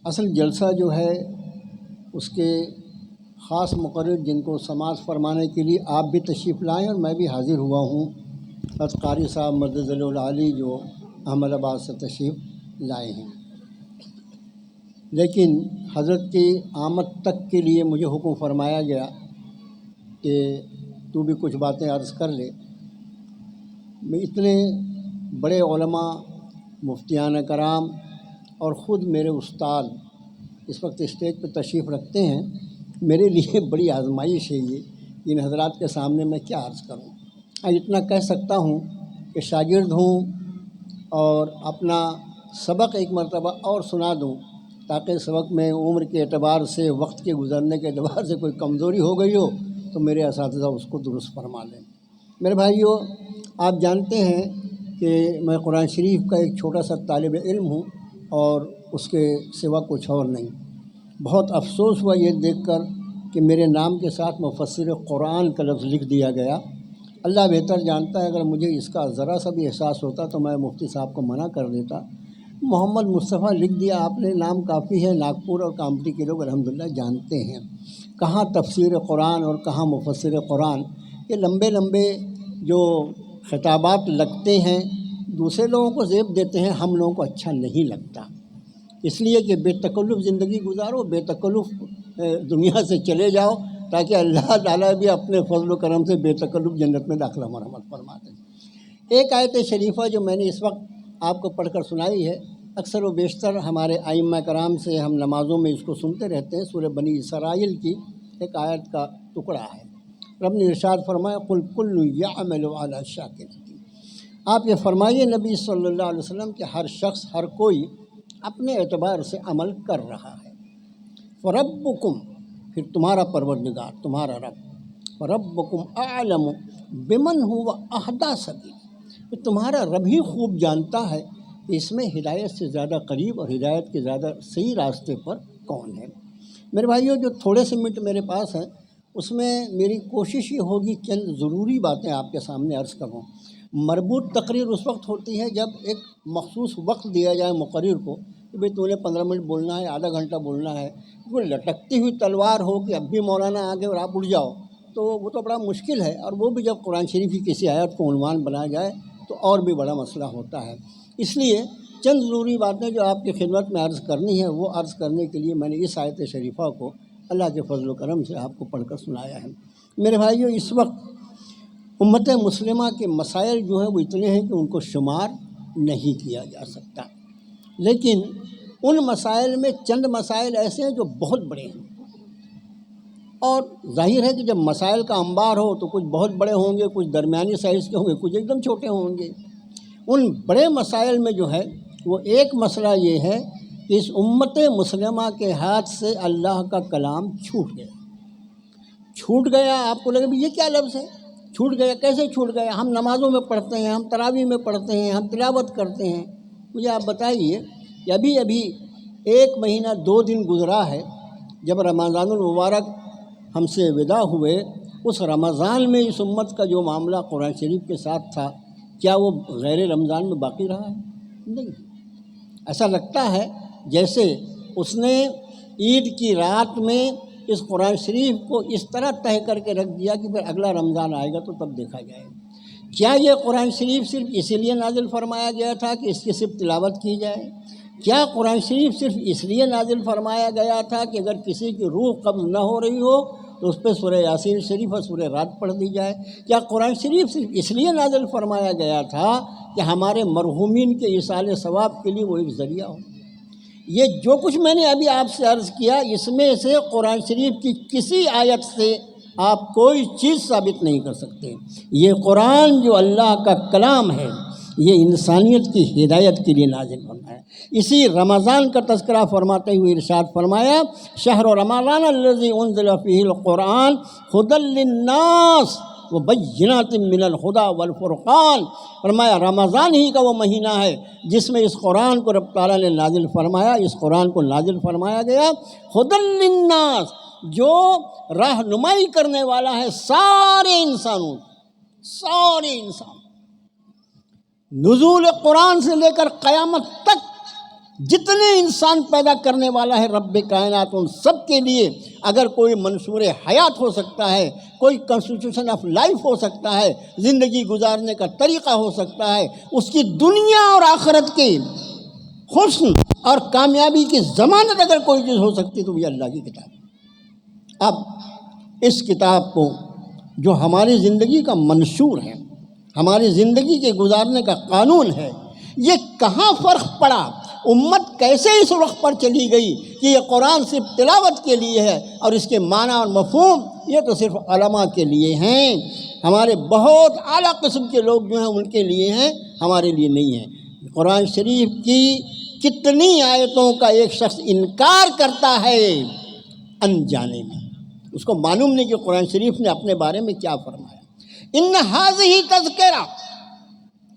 اصل جلسہ جو ہے اس کے خاص مقرر جن کو سماعت فرمانے کے لیے آپ بھی تشریف لائیں اور میں بھی حاضر ہوا ہوں، حضرت قاری صاحب مدد العالی جو احمد آباد سے تشریف لائے ہیں، لیکن حضرت کی آمد تک کے لیے مجھے حکم فرمایا گیا کہ تو بھی کچھ باتیں عرض کر لے۔ میں اتنے بڑے علماء، مفتیان کرام اور خود میرے استاد اس وقت اسٹیج پہ تشریف رکھتے ہیں، میرے لیے بڑی آزمائش ہے یہ، ان حضرات کے سامنے میں کیا عرض کروں۔ اتنا کہہ سکتا ہوں کہ شاگرد ہوں اور اپنا سبق ایک مرتبہ اور سنا دوں تاکہ سبق میں عمر کے اعتبار سے، وقت کے گزرنے کے اعتبار سے کوئی کمزوری ہو گئی ہو تو میرے اساتذہ اس کو درست فرما لیں۔ میرے بھائیو، آپ جانتے ہیں کہ میں قرآن شریف کا ایک چھوٹا سا طالب علم ہوں اور اس کے سوا کچھ اور نہیں۔ بہت افسوس ہوا یہ دیکھ کر کہ میرے نام کے ساتھ مفسر قرآن کا لفظ لکھ دیا گیا۔ اللہ بہتر جانتا ہے، اگر مجھے اس کا ذرا سا بھی احساس ہوتا تو میں مفتی صاحب کو منع کر دیتا۔ محمد مصطفیٰ لکھ دیا آپ نے، نام کافی ہے، ناگپور اور کامٹی کے لوگ الحمدللہ جانتے ہیں۔ کہاں تفسیر قرآن اور کہاں مفسر قرآن، یہ لمبے لمبے جو خطابات لگتے ہیں دوسرے لوگوں کو زیب دیتے ہیں، ہم لوگوں کو اچھا نہیں لگتا، اس لیے کہ بے تکلف زندگی گزارو، بے تکلف دنیا سے چلے جاؤ تاکہ اللہ تعالیٰ بھی اپنے فضل و کرم سے بے تکلف جنت میں داخلہ مرحمت فرما دیں۔ ایک آیت شریفہ جو میں نے اس وقت آپ کو پڑھ کر سنائی ہے، اکثر و بیشتر ہمارے ائمہ کرام سے ہم نمازوں میں اس کو سنتے رہتے ہیں، سورہ بنی اسرائیل کی ایک آیت کا ٹکڑا ہے۔ رب نے ارشاد فرمایا قل کل یعمل علی شاکرتہ، آپ یہ فرمائیے نبی صلی اللہ علیہ وسلم کہ ہر شخص، ہر کوئی اپنے اعتبار سے عمل کر رہا ہے۔ فربکم، پھر تمہارا پروردگار، تمہارا رب، فربکم اعلم بمن هو اہدی سبیلا، تمہارا رب ہی خوب جانتا ہے کہ اس میں ہدایت سے زیادہ قریب اور ہدایت کے زیادہ صحیح راستے پر کون ہے۔ میرے بھائیوں، جو تھوڑے سے منٹ میرے پاس ہیں اس میں میری کوشش یہ ہوگی چند ضروری باتیں آپ کے سامنے عرض کروں۔ مربوط تقریر اس وقت ہوتی ہے جب ایک مخصوص وقت دیا جائے مقرر کو کہ بھئی تو نے 15 منٹ بولنا ہے، آدھا گھنٹہ بولنا ہے۔ وہ لٹکتی ہوئی تلوار ہو کہ اب بھی مولانا آگے اور آپ اٹھ جاؤ تو وہ تو بڑا مشکل ہے، اور وہ بھی جب قرآن شریف کی کسی آیت کو عنوان بنایا جائے تو اور بھی بڑا مسئلہ ہوتا ہے۔ اس لیے چند ضروری باتیں جو آپ کی خدمت میں عرض کرنی ہے وہ عرض کرنے کے لیے میں نے اس آیت شریفہ کو اللہ کے فضل و کرم سے آپ کو پڑھ کر سنایا ہے۔ میرے بھائیوں، اس وقت امت مسلمہ کے مسائل جو ہیں وہ اتنے ہیں کہ ان کو شمار نہیں کیا جا سکتا، لیکن ان مسائل میں چند مسائل ایسے ہیں جو بہت بڑے ہیں، اور ظاہر ہے کہ جب مسائل کا انبار ہو تو کچھ بہت بڑے ہوں گے، کچھ درمیانی سائز کے ہوں گے، کچھ ایک دم چھوٹے ہوں گے۔ ان بڑے مسائل میں جو ہے وہ ایک مسئلہ یہ ہے کہ اس امت مسلمہ کے ہاتھ سے اللہ کا کلام چھوٹ گیا۔ چھوٹ گیا، آپ کو لگے بھی یہ کیا لفظ ہے، چھوٹ گیا، کیسے چھوٹ گیا؟ ہم نمازوں میں پڑھتے ہیں، ہم تراویح میں پڑھتے ہیں، ہم تلاوت کرتے ہیں۔ مجھے آپ بتائیے کہ ابھی 1 مہینہ 2 دن گزرا ہے جب رمضان المبارک ہم سے وداع ہوئے، اس رمضان میں اس امت کا جو معاملہ قرآن شریف کے ساتھ تھا کیا وہ غیر رمضان میں باقی رہا ہے؟ نہیں۔ ایسا لگتا ہے جیسے اس نے عید کی رات میں اس قرآن شریف کو اس طرح طے کر کے رکھ دیا کہ پھر اگلا رمضان آئے گا تو تب دیکھا جائے گا۔ کیا یہ قرآن شریف صرف اسی لیے نازل فرمایا گیا تھا کہ اس کی صرف تلاوت کی جائے؟ کیا قرآن شریف صرف اس لیے نازل فرمایا گیا تھا کہ اگر کسی کی روح قبض نہ ہو رہی ہو تو اس پہ سورہ یاسین شریف اور سورہ رات پڑھ دی جائے؟ کیا قرآن شریف صرف اس لیے نازل فرمایا گیا تھا کہ ہمارے مرحومین کے ایصال ثواب کے لیے وہ ایک ذریعہ ہو؟ یہ جو کچھ میں نے ابھی آپ سے عرض کیا، اس میں سے قرآن شریف کی کسی آیت سے آپ کوئی چیز ثابت نہیں کر سکتے۔ یہ قرآن جو اللہ کا کلام ہے، یہ انسانیت کی ہدایت کے لیے نازل ہونا ہے۔ اسی رمضان کا تذکرہ فرماتے ہوئے ارشاد فرمایا شہر رمضان الذی انزل فیہ القرآن ھدی للناس وبینات من الہدی والفرقان، فرمایا رمضان ہی کا وہ مہینہ ہے جس میں اس قرآن کو رب تعالیٰ نے نازل فرمایا، اس قرآن کو نازل فرمایا گیا ھدی للناس، جو رہنمائی کرنے والا ہے سارے انسانوں، سارے انسان۔ نزول قرآن سے لے کر قیامت تک جتنے انسان پیدا کرنے والا ہے رب کائنات، ان سب کے لیے اگر کوئی منشور حیات ہو سکتا ہے، کوئی کنسٹیٹیوشن آف لائف ہو سکتا ہے، زندگی گزارنے کا طریقہ ہو سکتا ہے، اس کی دنیا اور آخرت کے حسن اور کامیابی کی ضمانت اگر کوئی چیز ہو سکتی تو یہ اللہ کی کتاب ہے۔ اب اس کتاب کو جو ہماری زندگی کا منشور ہے، ہماری زندگی کے گزارنے کا قانون ہے، یہ کہاں فرق پڑا؟ امت کیسے اس رخ پر چلی گئی کہ یہ قرآن صرف تلاوت کے لیے ہے اور اس کے معنی اور مفہوم یہ تو صرف علماء کے لیے ہیں، ہمارے بہت اعلیٰ قسم کے لوگ جو ہیں ان کے لیے ہیں، ہمارے لیے نہیں ہیں۔ قرآن شریف کی کتنی آیتوں کا ایک شخص انکار کرتا ہے انجانے میں، اس کو معلوم نہیں کہ قرآن شریف نے اپنے بارے میں کیا فرمایا۔ ان ھذہ تذکرہ،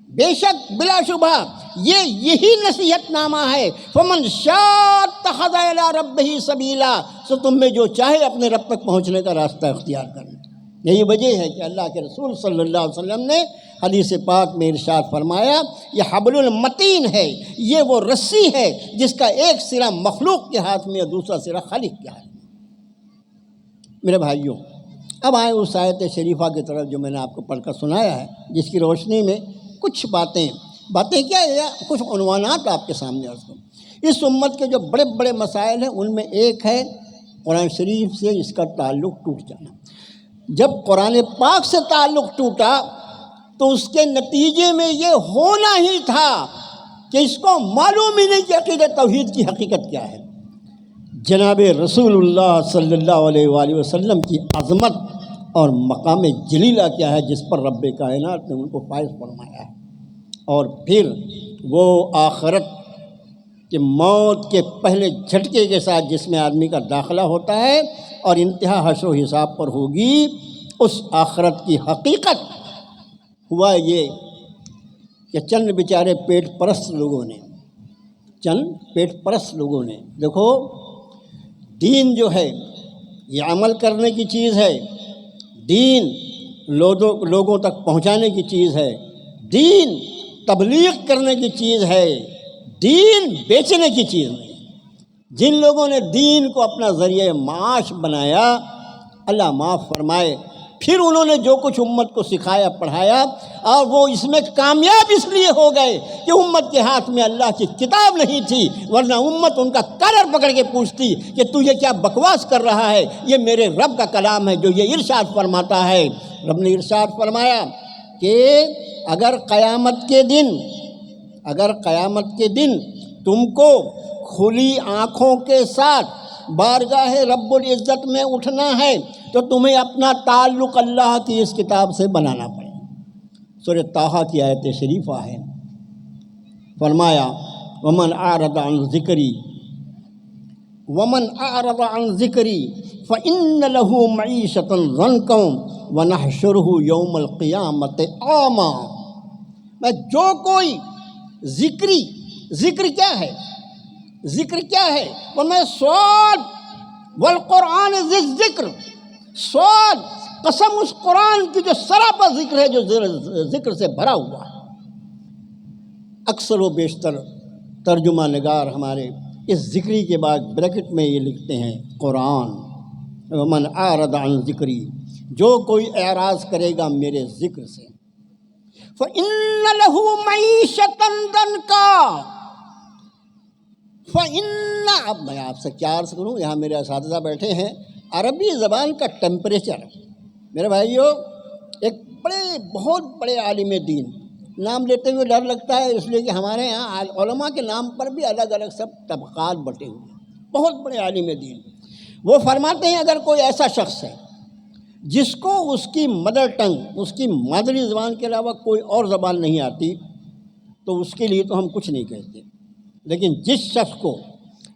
بے شک بلا شبہ یہی نصیحت نامہ ہے، فمن شاء اتخذ الی ربہ سبیلا، سو تم میں جو چاہے اپنے رب تک پہنچنے کا راستہ اختیار کرنا۔ یہی وجہ ہے کہ اللہ کے رسول صلی اللہ علیہ وسلم نے حدیث پاک میں ارشاد فرمایا، یہ حبل المتین ہے، یہ وہ رسی ہے جس کا ایک سرا مخلوق کے ہاتھ میں اور دوسرا سرا خالق کے ہاتھ میں۔ میرے بھائیوں، اب آئیں اس آیت شریفہ کی طرف جو میں نے آپ کو پڑھ کر سنایا ہے، جس کی روشنی میں کچھ باتیں کیا ہے، کچھ عنوانات آپ کے سامنے عرض کروں۔ اس امت کے جو بڑے بڑے مسائل ہیں ان میں ایک ہے قرآن شریف سے اس کا تعلق ٹوٹ جانا۔ جب قرآن پاک سے تعلق ٹوٹا تو اس کے نتیجے میں یہ ہونا ہی تھا کہ اس کو معلوم ہی نہیں کہ عقیدہ توحید کی حقیقت کیا ہے، جناب رسول اللہ صلی اللہ علیہ وآلہ وسلم کی عظمت اور مقام جلیلہ کیا ہے جس پر رب کائنات نے ان کو فائز فرمایا ہے، اور پھر وہ آخرت کہ موت کے پہلے جھٹکے کے ساتھ جس میں آدمی کا داخلہ ہوتا ہے اور انتہا حشر و حساب پر ہوگی، اس آخرت کی حقیقت ہوا یہ کہ چند بیچارے پیٹ پرست لوگوں نے دیکھو، دین جو ہے یہ عمل کرنے کی چیز ہے، دین لوگوں تک پہنچانے کی چیز ہے، دین تبلیغ کرنے کی چیز ہے، دین بیچنے کی چیز نہیں۔ جن لوگوں نے دین کو اپنا ذریعہ معاش بنایا، اللہ معاف فرمائے، پھر انہوں نے جو کچھ امت کو سکھایا پڑھایا اور وہ اس میں کامیاب اس لیے ہو گئے کہ امت کے ہاتھ میں اللہ کی کتاب نہیں تھی، ورنہ امت ان کا کالر پکڑ کے پوچھتی کہ تو یہ کیا بکواس کر رہا ہے، یہ میرے رب کا کلام ہے جو یہ ارشاد فرماتا ہے۔ رب نے ارشاد فرمایا کہ اگر قیامت کے دن تم کو کھلی آنکھوں کے ساتھ بارگاہ رب العزت میں اٹھنا ہے تو تمہیں اپنا تعلق اللہ کی اس کتاب سے بنانا پڑے۔ سورہ طٰہٰ کی آیت شریفہ ہے، فرمایا ومن اعرض عن ذکری فإن له معیشۃ ضنکا ونحشرہ یوم القیامۃ اعمیٰ۔ میں جو کوئی ذکر کیا ہے وہ میں سوال والقرآن ذی الذکر، سوال قسم اس قرآن کی جو سراپا ذکر ہے، جو ذکر سے بھرا ہوا ہے۔ اکثر و بیشتر ترجمہ نگار ہمارے اس ذکری کے بعد بریکٹ میں یہ لکھتے ہیں قرآن، ومن اعرض عن ذکری، جو کوئی اعراض کرے گا میرے ذکر سے، فإن له معیشۃ ضنکا، اب میں آپ سے کیا عرض کروں، یہاں میرے اساتذہ بیٹھے ہیں، عربی زبان کا ٹیمپریچر، میرے بھائیوں، ایک بہت بڑے عالم دین، نام لیتے ہوئے ڈر لگتا ہے اس لیے کہ ہمارے ہاں علماء کے نام پر بھی الگ الگ سب طبقات بٹے ہوئے ہیں، بہت بڑے عالم دین، وہ فرماتے ہیں اگر کوئی ایسا شخص ہے جس کو اس کی مدر ٹنگ، اس کی مادری زبان کے علاوہ کوئی اور زبان نہیں آتی تو اس کے لیے تو ہم کچھ نہیں کہتے، لیکن جس شخص کو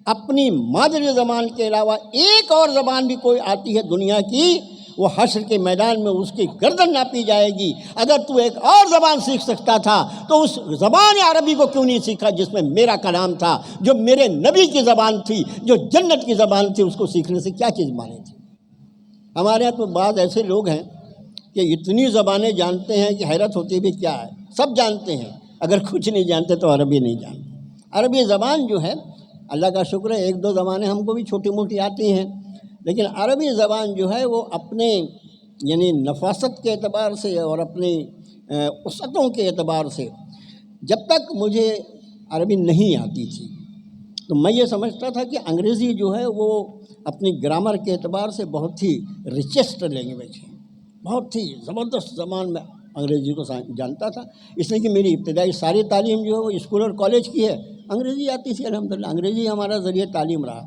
اپنی مادری زبان کے علاوہ ایک اور زبان بھی کوئی آتی ہے دنیا کی، وہ حشر کے میدان میں اس کی گردن ناپی جائے گی۔ اگر تو ایک اور زبان سیکھ سکتا تھا تو اس زبان عربی کو کیوں نہیں سیکھا جس میں میرا کلام تھا، جو میرے نبی کی زبان تھی، جو جنت کی زبان تھی، اس کو سیکھنے سے کیا چیز مانے تھی۔ ہمارے یہاں تو بعض ایسے لوگ ہیں کہ اتنی زبانیں جانتے ہیں کہ حیرت ہوتی بھی کیا ہے، سب جانتے ہیں، اگر کچھ نہیں جانتے تو عربی نہیں جانتے۔ عربی زبان جو ہے، اللہ کا شکر ہے 1-2 زبانیں ہم کو بھی چھوٹی موٹی آتی ہیں، لیکن عربی زبان جو ہے وہ اپنے یعنی نفاست کے اعتبار سے اور اپنی وسعتوں کے اعتبار سے، جب تک مجھے عربی نہیں آتی تھی تو میں یہ سمجھتا تھا کہ انگریزی جو ہے وہ اپنی گرامر کے اعتبار سے بہت ہی ریچسٹ لینگویج ہے، بہت ہی زبردست زبان میں انگریزی کو جانتا تھا، اس لیے کہ میری ابتدائی ساری تعلیم جو ہے وہ اسکول اور کالج کی ہے، انگریزی آتی تھی الحمدللہ، انگریزی ہمارا ذریعہ تعلیم رہا۔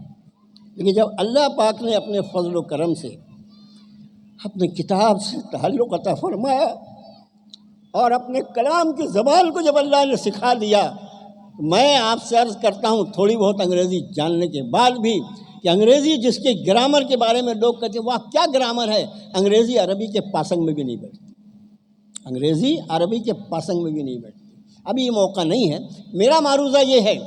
لیکن جب اللہ پاک نے اپنے فضل و کرم سے اپنے کتاب سے تعلق عطا فرمایا اور اپنے کلام کی زبان کو جب اللہ نے سکھا دیا، میں آپ سے عرض کرتا ہوں تھوڑی بہت انگریزی جاننے کے بعد بھی کہ انگریزی جس کے گرامر کے بارے میں لوگ کہتے ہیں واہ کیا گرامر ہے، انگریزی عربی کے پاسنگ میں بھی نہیں بیٹھتی، انگریزی عربی کے پاسنگ میں بھی نہیں بیٹھتی۔ ابھی یہ موقع نہیں ہے۔ میرا معروضہ یہ ہے،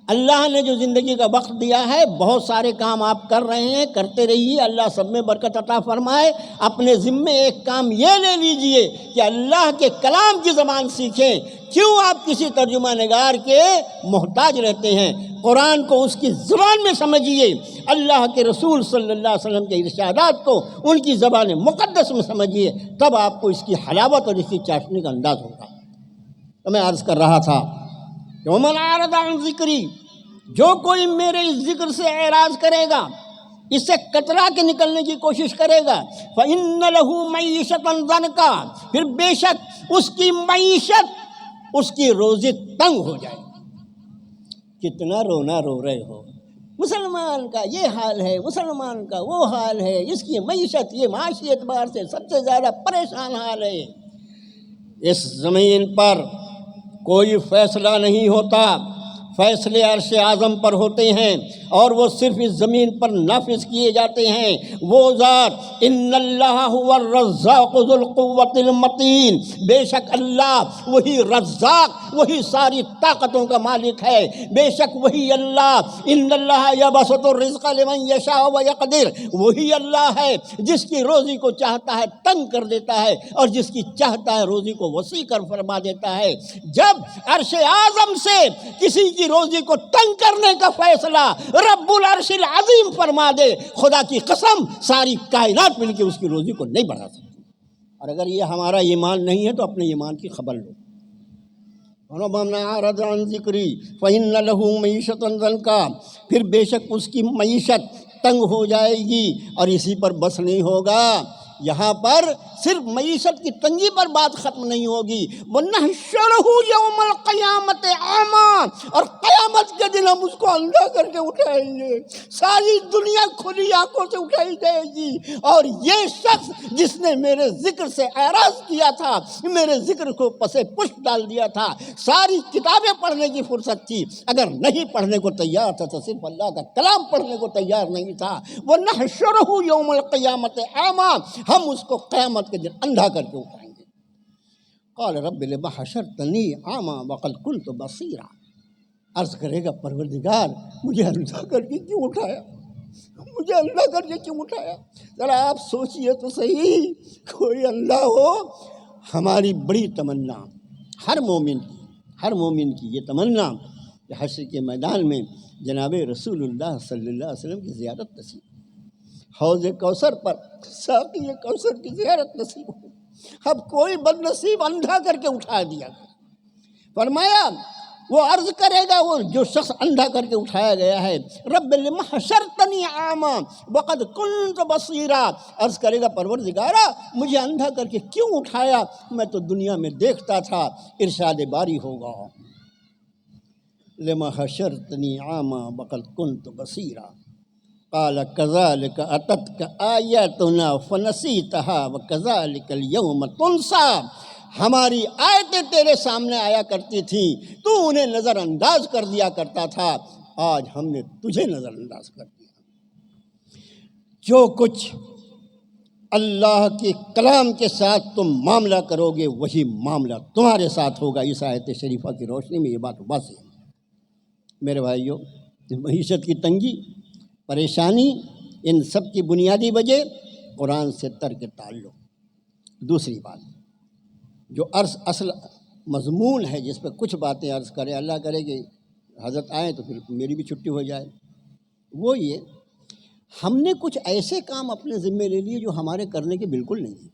اللہ نے جو زندگی کا وقت دیا ہے، بہت سارے کام آپ کر رہے ہیں، کرتے رہیے، اللہ سب میں برکت عطا فرمائے۔ اپنے ذمے ایک کام یہ لے لیجئے کہ اللہ کے کلام کی زبان سیکھیں۔ کیوں آپ کسی ترجمہ نگار کے محتاج رہتے ہیں؟ قرآن کو اس کی زبان میں سمجھیے، اللہ کے رسول صلی اللہ علیہ وسلم کے ارشادات کو ان کی زبان مقدس میں سمجھیے، تب آپ کو اس کی حلاوت اور اس کی چاشنی کا انداز ہوگا۔ تو میں عرض کر رہا تھا کہ وَمَنْ أَعْرَضَ عَنْ ذِكْرِي، جو کوئی میرے اس ذکر سے اعراض کرے گا، اس سے کترا کے نکلنے کی کوشش کرے گا، فَإِنَّ لَهُ مَعِيشَةً ضَنْكًا، پھر بے شک اس کی معیشت، اس کی روزی تنگ ہو جائے گی۔ کتنا رونا رو رہے ہو، مسلمان کا یہ حال ہے، مسلمان کا وہ حال ہے، اس کی معیشت یہ معاشی اعتبار سے سب سے زیادہ پریشان حال ہے۔ اس زمین پر کوئی فیصلہ نہیں ہوتا، فیصلے عرش اعظم پر ہوتے ہیں اور وہ صرف اس زمین پر نافذ کیے جاتے ہیں۔ وہ ذات ان اللہ هو الرزاق ذو القوۃ المتین، بے شک اللہ وہی رزاق، وہی ساری طاقتوں کا مالک ہے، بے شک وہی اللہ، ان اللہ یبسط الرزق لمن یشاء ویقدر، وہی اللہ ہے جس کی روزی کو چاہتا ہے تنگ کر دیتا ہے اور جس کی چاہتا ہے روزی کو وسیع کر فرما دیتا ہے۔ جب عرش اعظم سے کسی کی روزی کو تنگ کرنے کا فیصلہ رب العرش العظیم فرما دے، خدا کی قسم ساری کائنات مل کے اس کی روزی کو نہیں بڑھا سکتی۔ اور اگر یہ ہمارا ایمان نہیں ہے تو اپنے ایمان کی خبر لو۔ وَمَنْ أَعْرَضَ عَنْ ذِكْرِي فَإِنَّ لَهُ مَعِيشَةً ضَنْكًا، پھر بے شک اس کی معیشت تنگ ہو جائے گی، اور اسی پر بس نہیں ہوگا۔ یہاں پر صرف معیشت کی تنگی پر بات ختم نہیں ہوگی، وَنَحْشُرُهُ يَوْمَ الْقِيَامَةِ أَعْمَىٰ، اور قیامت کے دن ہم اس کو اندھا کر کے اٹھائیں گے، ساری دنیا کھلی آنکھوں سے اٹھائی جائے گی، اور یہ شخص جس نے میرے ذکر سے اعراض کیا تھا، میرے ذکر کو پسے پشت ڈال دیا تھا، ساری کتابیں پڑھنے کی فرصت تھی، اگر نہیں پڑھنے کو تیار تھا تو صرف اللہ کا کلام پڑھنے کو تیار نہیں تھا، وَنَحْشُرُهُ يَوْمَ الْقِيَامَةِ أَعْمَىٰ، ہم اس کو قیامت کے دن اندھا کر کے اٹھائیں گے۔ قال رب لم حشرتنی اعمیٰ وقد كنت بصیرا، عرض کرے گا پروردگار مجھے اندھا کر کے کیوں اٹھایا، مجھے اندھا کر کے کیوں اٹھایا؟ ذرا آپ سوچئے تو صحیح، کوئی اللہ ہو۔ ہماری بڑی تمنا ہر مومن کی یہ تمنا کہ حشر کے میدان میں جناب رسول اللہ صلی اللہ علیہ وسلم کی زیارت نصیب، حوض کوثر پر ساقی کوثر کی زیارت نصیب ہو۔ اب کوئی بد نصیب اندھا کر کے اٹھا دیا۔ فرمایا وہ عرض کرے گا، وہ جو شخص اندھا کر کے اٹھایا گیا ہے، رب لم حشرتنی اعمیٰ وقد كنت بصیرا، عرض کرے گا پروردگارا مجھے اندھا کر کے کیوں اٹھایا، میں تو دنیا میں دیکھتا تھا۔ ارشاد باری ہوگا لم حشرتنی اعمیٰ وقد كنت بصیرا، قال كذلك أتتك آیاتنا فنسیتها وكذلك اليوم تنسى، ہماری آیتیں تیرے سامنے آیا کرتی تھیں، تو انہیں نظر انداز کر دیا کرتا تھا، آج ہم نے تجھے نظر انداز کر دیا۔ جو کچھ اللہ کے کلام کے ساتھ تم معاملہ کرو گے وہی معاملہ تمہارے ساتھ ہوگا۔ اس آیت شریفہ کی روشنی میں یہ بات واضح ہے۔ میرے بھائیوں، معیشت کی تنگی، پریشانی، ان سب کی بنیادی وجہ قرآن سے ترک تعلق۔ دوسری بات جو اصل مضمون ہے جس پہ کچھ باتیں عرض کریں، اللہ کرے کہ حضرت آئیں تو پھر میری بھی چھٹی ہو جائے۔ وہ یہ ہم نے کچھ ایسے کام اپنے ذمے لے لیے جو ہمارے کرنے کے بالکل نہیں ہیں،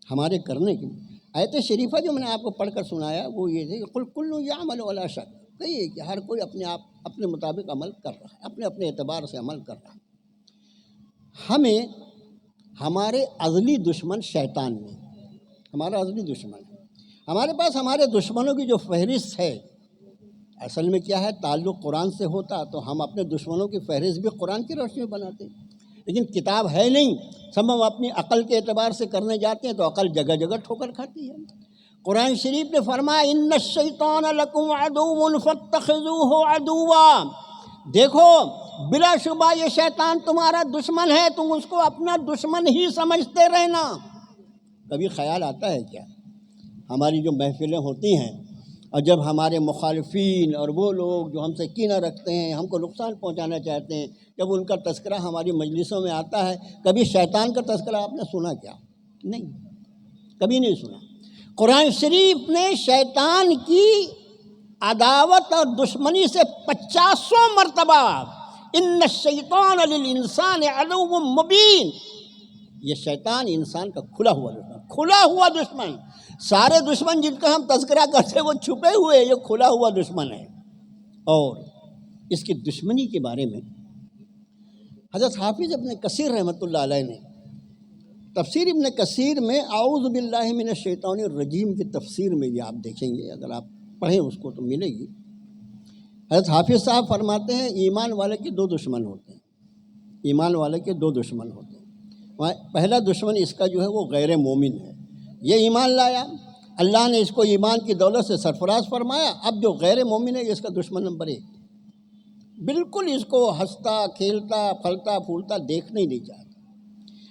ہمارے کرنے کے۔ آیت شریفہ جو میں نے آپ کو پڑھ کر سنایا وہ یہ تھے کہ قل کل یعمل علی شک، کہیے کہ ہر کوئی اپنے آپ اپنے مطابق عمل کر رہا ہے، اپنے اپنے اعتبار سے عمل کر رہا ہے۔ ہمیں ہمارے ازلی دشمن شیطان نے، ہمارا ازلی دشمن ہے۔ ہمارے پاس ہمارے دشمنوں کی جو فہرست ہے، اصل میں کیا ہے، تعلق قرآن سے ہوتا تو ہم اپنے دشمنوں کی فہرست بھی قرآن کی روشنی میں بناتے، لیکن کتاب ہے نہیں، سب ہم اپنی عقل کے اعتبار سے کرنے جاتے ہیں تو عقل جگہ جگہ ٹھوکر کھاتی ہے۔ قرآن شریف نے فرمایا ان الشیطان لکم عدو فاتخذوہ عدوا، دیکھو بلا شبہ یہ شیطان تمہارا دشمن ہے، تم اس کو اپنا دشمن ہی سمجھتے رہنا۔ کبھی خیال آتا ہے کیا ہماری جو محفلیں ہوتی ہیں اور جب ہمارے مخالفین اور وہ لوگ جو ہم سے کینہ رکھتے ہیں، ہم کو نقصان پہنچانا چاہتے ہیں، جب ان کا تذکرہ ہماری مجلسوں میں آتا ہے، کبھی شیطان کا تذکرہ آپ نے سنا کیا؟ نہیں، کبھی نہیں سنا۔ قرآن شریف نے شیطان کی عداوت اور دشمنی سے 50 مرتبہ ان الشیطان للانسان عدو مبین، یہ شیطان انسان کا کھلا ہوا دشمن، سارے دشمن جن کا ہم تذکرہ کرتے ہیں وہ چھپے ہوئے، یہ کھلا ہوا دشمن ہے۔ اور اس کی دشمنی کے بارے میں حضرت حافظ ابن کثیر رحمۃ اللہ علیہ نے تفسیر ابن کثیر میں اعوذ باللہ من الشیطان الرجیم کی تفسیر میں یہ آپ دیکھیں گے، اگر آپ پڑھیں اس کو تو ملے گی۔ حضرت حافظ صاحب فرماتے ہیں ایمان والے کے 2 دشمن ہوتے ہیں، ایمان والے کے 2 دشمن ہوتے ہیں۔ پہلا دشمن اس کا جو ہے وہ غیر مومن ہے، یہ ایمان لایا، اللہ نے اس کو ایمان کی دولت سے سرفراز فرمایا، اب جو غیر مومن ہے یہ اس کا دشمن نمبر 1، بالکل اس کو ہنستا کھیلتا پھلتا پھولتا دیکھنا ہی نہیں چاہتا۔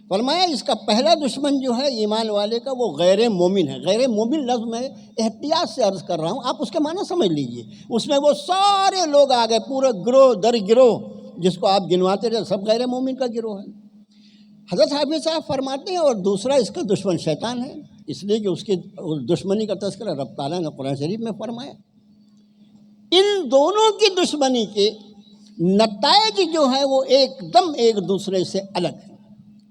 فرمایا اس کا پہلا دشمن جو ہے ایمان والے کا وہ غیر مومن ہے۔ غیر مومن لفظ میں احتیاط سے عرض کر رہا ہوں، آپ اس کے معنی سمجھ لیجئے، اس میں وہ سارے لوگ آ گئے، پورے گروہ در گروہ جس کو آپ گنواتے رہے، سب غیر مومن کا گروہ ہے۔ حضرت حافظ صاحب فرماتے ہیں اور دوسرا اس کا دشمن شیطان ہے، اس لیے کہ اس کی دشمنی کا تذکرہ رب تعالیٰ نے قرآن شریف میں فرمایا۔ ان دونوں کی دشمنی کے نتائج جو ہیں وہ ایک دم ایک دوسرے سے الگ ہیں،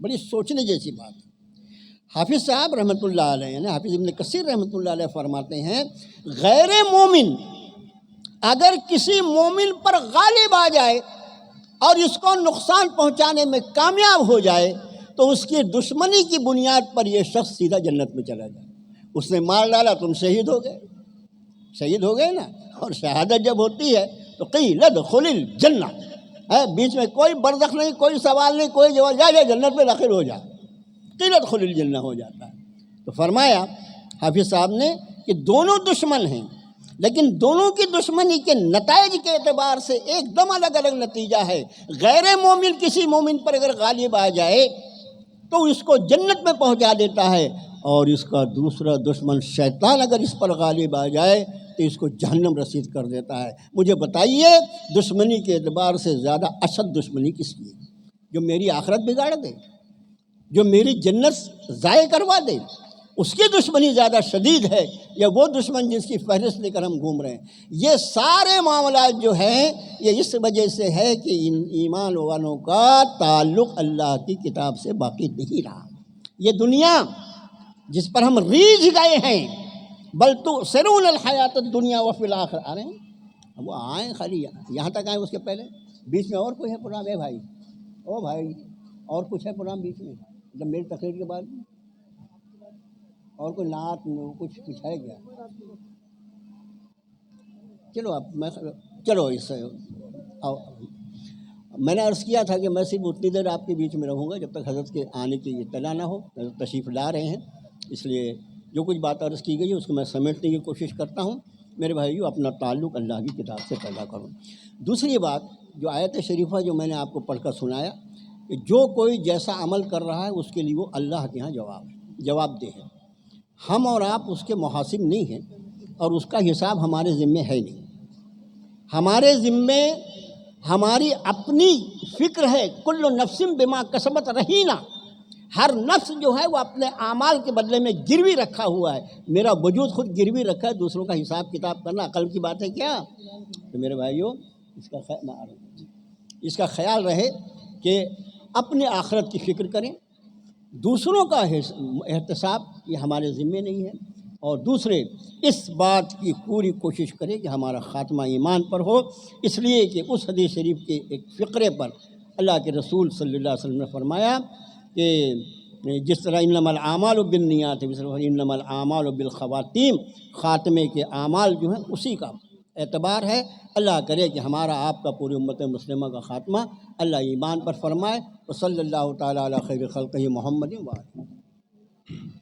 بڑی سوچنے جیسی بات ہے۔ حافظ صاحب رحمۃ اللہ علیہ یعنی حافظ ابن کثیر رحمۃ اللہ علیہ فرماتے ہیں غیر مومن اگر کسی مومن پر غالب آ جائے اور اس کو نقصان پہنچانے میں کامیاب ہو جائے تو اس کی دشمنی کی بنیاد پر یہ شخص سیدھا جنت میں چلا جائے۔ اس نے مار ڈالا، تم شہید ہو گئے نا، اور شہادت جب ہوتی ہے تو قیل ادخل الجنہ، بیچ میں کوئی برزخ نہیں، کوئی سوال نہیں، کوئی جواب، جا جنت میں داخل ہو جا، قیل ادخل الجنہ ہو جاتا ہے۔ تو فرمایا حافظ صاحب نے کہ دونوں دشمن ہیں، لیکن دونوں کی دشمنی کے نتائج کے اعتبار سے ایک دم الگ الگ نتیجہ ہے۔ غیر مومن کسی مومن پر اگر غالب آ جائے تو اس کو جنت میں پہنچا دیتا ہے، اور اس کا دوسرا دشمن شیطان اگر اس پر غالب آ جائے تو اس کو جہنم رسید کر دیتا ہے۔ مجھے بتائیے دشمنی کے اعتبار سے زیادہ اشد دشمنی کس کی ہے؟ جو میری آخرت بگاڑ دے، جو میری جنت ضائع کروا دے، اس کی دشمنی زیادہ شدید ہے، یا وہ دشمن جس کی فہرست لے کر ہم گھوم رہے ہیں؟ یہ سارے معاملات جو ہیں یہ اس وجہ سے ہے کہ ان ایمان والوں کا تعلق اللہ کی کتاب سے باقی نہیں رہا۔ یہ دنیا جس پر ہم ریجھ گئے ہیں، بل تؤثرون الحیات الدنیا وفی الآخرہ، آ رہے ہیں وہ آئیں خالی یہاں تک آئیں، اس کے پہلے بیچ میں اور کوئی ہے پروگرام؟ بھائی اور کچھ ہے پروگرام بیچ میں جب میری تقریر کے بعد؟ اور کوئی نعت کچھ ہے کیا؟ چلو اس سے میں نے عرض کیا تھا کہ میں صرف اتنی دیر آپ کے بیچ میں رہوں گا جب تک حضرت کے آنے کی اطلاع نہ ہو۔ حضرت تشریف لا رہے ہیں، اس لیے جو کچھ بات عرض کی گئی ہے اس کو میں سمیٹنے کی کوشش کرتا ہوں۔ میرے بھائیو، اپنا تعلق اللہ کی کتاب سے پیدا کروں۔ دوسری بات جو آیت شریفہ جو میں نے آپ کو پڑھ کر سنایا کہ جو کوئی جیسا عمل کر رہا ہے اس کے لیے وہ اللہ کے ہاں جواب دہ ہے۔ ہم اور آپ اس کے محاسب نہیں ہیں اور اس کا حساب ہمارے ذمے ہے نہیں۔ ہمارے ذمے ہماری اپنی فکر ہے، کل نفس بما کسبت رہینہ، ہر نفس جو ہے وہ اپنے اعمال کے بدلے میں گروی رکھا ہوا ہے. میرا وجود خود گروی رکھا ہے، دوسروں کا حساب کتاب کرنا عقل کی بات ہے کیا؟ تو میرے بھائیوں اس کا خیال رہے کہ اپنے آخرت کی فکر کریں. دوسروں کا احتساب یہ ہمارے ذمے نہیں ہے. اور دوسرے اس بات کی پوری کوشش کریں کہ ہمارا خاتمہ ایمان پر ہو، اس لیے کہ اس حدیث شریف کے ایک فقرے پر اللہ کے رسول صلی اللہ علیہ وسلم نے فرمایا کہ جس طرح انما الاعمال بالنیات انما الاعمال بالخواتیم، خاتمے کے اعمال جو ہیں اسی کا اعتبار ہے. اللہ کرے کہ ہمارا آپ کا پوری امت مسلمہ کا خاتمہ اللہ ایمان پر فرمائے. وصلی اللہ تعالیٰ علی خیر خلقہ محمد و آلہ.